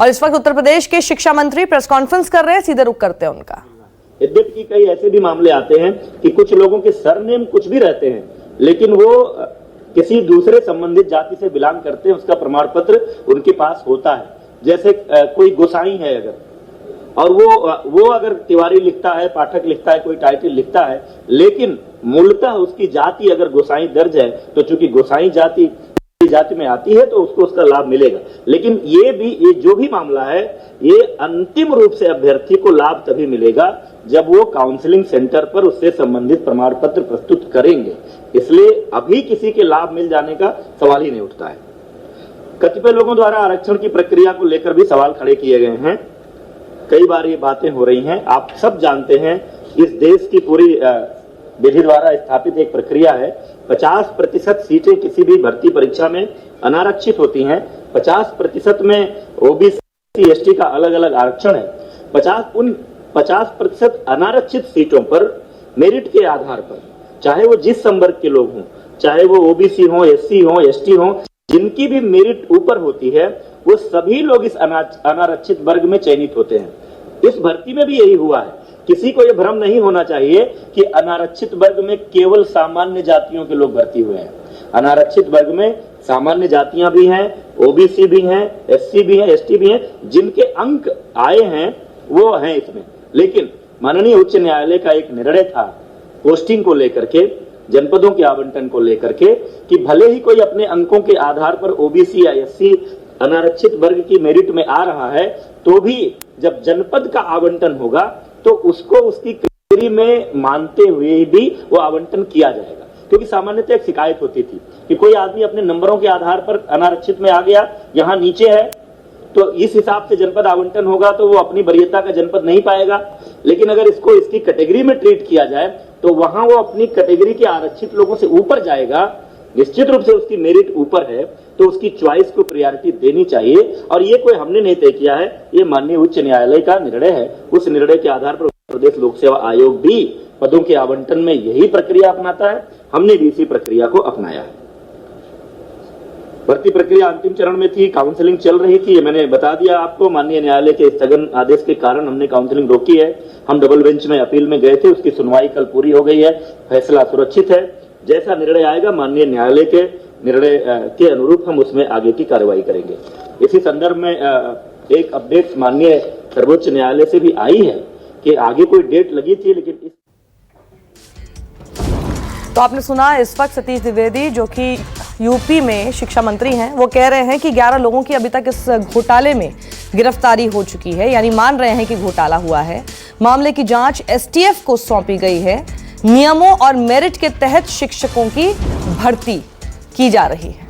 और इस वक्त उत्तर प्रदेश के शिक्षा मंत्री प्रेस कॉन्फ्रेंस कर रहे हैं, सीधे रुख करते हैं उनका। यद्यपि कई ऐसे भी मामले आते हैं कि कुछ लोगों के सरनेम कुछ भी रहते हैं, लेकिन वो किसी दूसरे संबंधित जाति से बिलोंग करते हैं, उसका प्रमाण पत्र उनके पास होता है। जैसे कोई गोसाई है अगर, और वो अगर तिवारी लिखता है, पाठक लिखता है, कोई टाइटल लिखता है, लेकिन मूलतः उसकी जाति अगर गोसाई दर्ज है, तो चूंकि गोसाई जाति में आती है तो उसको उसका लाभ मिलेगा। लेकिन ये जो भी मामला है, ये अंतिम रूप से अभ्यर्थी को लाभ तभी मिलेगा जब वो काउंसलिंग सेंटर पर उससे संबंधित प्रमाण पत्र प्रस्तुत करेंगे। इसलिए अभी किसी के लाभ मिल जाने का सवाल ही नहीं उठता है। कतिपय लोगों द्वारा आरक्षण की प्रक्रिया को लेकर भी सवाल खड़े किए गए हैं। कई बार ये बातें हो रही हैं। आप सब जानते हैं, इस देश की पूरी विधि द्वारा स्थापित एक प्रक्रिया है। 50% सीटें किसी भी भर्ती परीक्षा में अनारक्षित होती हैं। 50% में ओबीसी एसटी का अलग अलग आरक्षण है। 50% अनारक्षित सीटों पर मेरिट के आधार पर, चाहे वो जिस संवर्ग के लोग हों, चाहे वो ओबीसी हों, एससी हों, एसटी हों, जिनकी भी मेरिट ऊपर होती है, वो सभी लोग इस अनारक्षित वर्ग में चयनित होते हैं। इस भर्ती में भी यही हुआ है। किसी को यह भ्रम नहीं होना चाहिए कि अनारक्षित वर्ग में केवल सामान्य जातियों के लोग भर्ती हुए हैं। अनारक्षित वर्ग में सामान्य जातियां भी हैं, ओबीसी भी हैं, एससी भी हैं, एसटी भी हैं। जिनके अंक आए हैं वो हैं इसमें। लेकिन माननीय उच्च न्यायालय का एक निर्णय था पोस्टिंग को लेकर के, जनपदों के आवंटन को लेकर के, कि भले ही कोई अपने अंकों के आधार पर ओबीसी या एससी अनारक्षित वर्ग की मेरिट में आ रहा है, तो भी जब जनपद का आवंटन होगा तो उसको उसकी कैटेगरी में मानते हुए भी वो आवंटन किया जाएगा। क्योंकि सामान्यतः एक शिकायत होती थी कि कोई आदमी अपने नंबरों के आधार पर अनारक्षित में आ गया, यहाँ नीचे है, तो इस हिसाब से जनपद आवंटन होगा तो वो अपनी वरीयता का जनपद नहीं पाएगा। लेकिन अगर इसको इसकी कैटेगरी में ट्रीट किया जाए तो वहां वो अपनी कैटेगरी के आरक्षित लोगों से ऊपर जाएगा। निश्चित रूप से उसकी मेरिट ऊपर है तो उसकी चॉइस को प्रायोरिटी देनी चाहिए। और ये कोई हमने नहीं तय किया है, ये माननीय उच्च न्यायालय का निर्णय है। उस निर्णय के आधार पर उत्तर प्रदेश लोक सेवा आयोग भी पदों के आवंटन में यही प्रक्रिया अपनाता है। हमने भी इसी प्रक्रिया को अपनाया है। भर्ती प्रक्रिया अंतिम चरण में थी, काउंसलिंग चल रही थी, ये मैंने बता दिया आपको। माननीय न्यायालय के स्थगन आदेश के कारण हमने काउंसलिंग रोकी है। हम डबल बेंच में अपील में गए थे, उसकी सुनवाई कल पूरी हो गई है। फैसला सुरक्षित है। जैसा निर्णय आएगा माननीय न्यायालय के निर्णय के अनुरूप हम उसमें आगे की कार्रवाई करेंगे। इसी संदर्भ में एक अपडेट माननीय सर्वोच्च न्यायालय से भी आई है कि आगे कोई डेट लगी थी, लेकिन तो आपने सुना इस वक्त सतीश द्विवेदी, जो कि यूपी में शिक्षा मंत्री हैं, वो कह रहे हैं कि 11 लोगों की अभी तक इस घोटाले में गिरफ्तारी हो चुकी है, यानी मान रहे हैं कि घोटाला हुआ है। मामले की जांच एसटीएफ को सौंपी गई है। नियमों और मेरिट के तहत शिक्षकों की भर्ती की जा रही है।